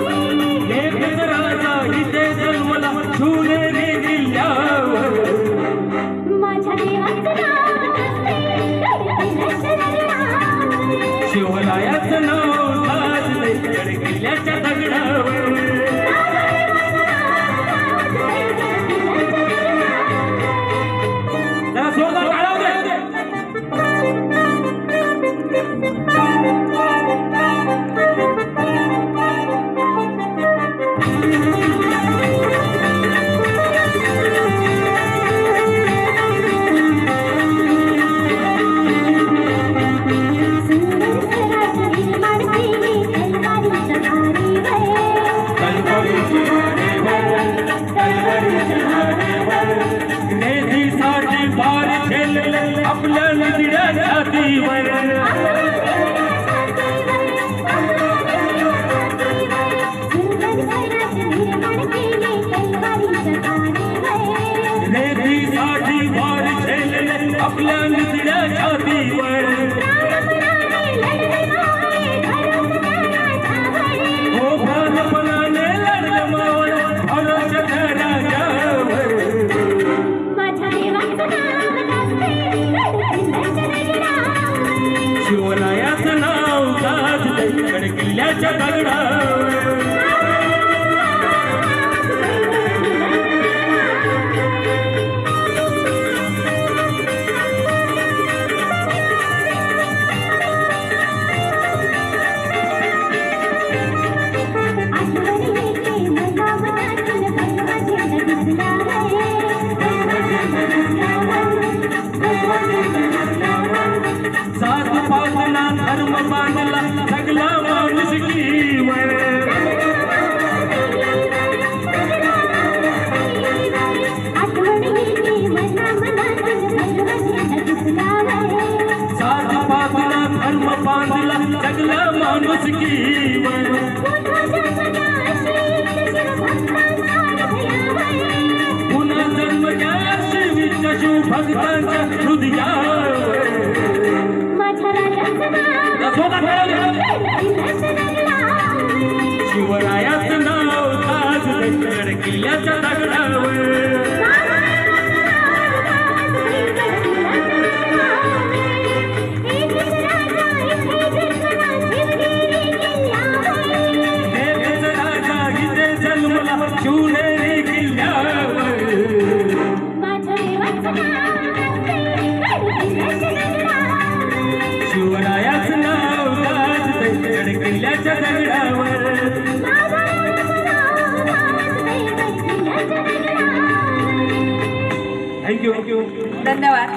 एक राजा इथे जन्मला शिवनेरी किल्ल्यावर माझ्या देवाचं नाव शिवरायाचं नाव गाजलंय गड किल्ल्याच्या दगडावर आपल्या निगड्या छातीवर रेतीसाठी वार झेलले आपल्या निगड्या छातीवर हो प्राणपणाने लढलं मावळ भरोशाच्या राजावर शिवरायाचं नाव गाजलंय गड किल्ल्याच्या दगडावर जात पातला धर्म बांधला सगळा माणूस कीवर जात पातला धर्म बांधला सगळा माणूस कीवर पुन्हा जन्म घ्या शिवीच्या शिवभक्तांच्या हृदयावर शिवरायाचं नाव गाजलंय गड किल्ल्याच्या दगडावर एक राजा इथे जन्मला शिवनेरी किल्ल्यावर शिवरायाचं नाव गाजलंय गड किल्ल्याच्या दगडावर थँक्यू धन्यवाद.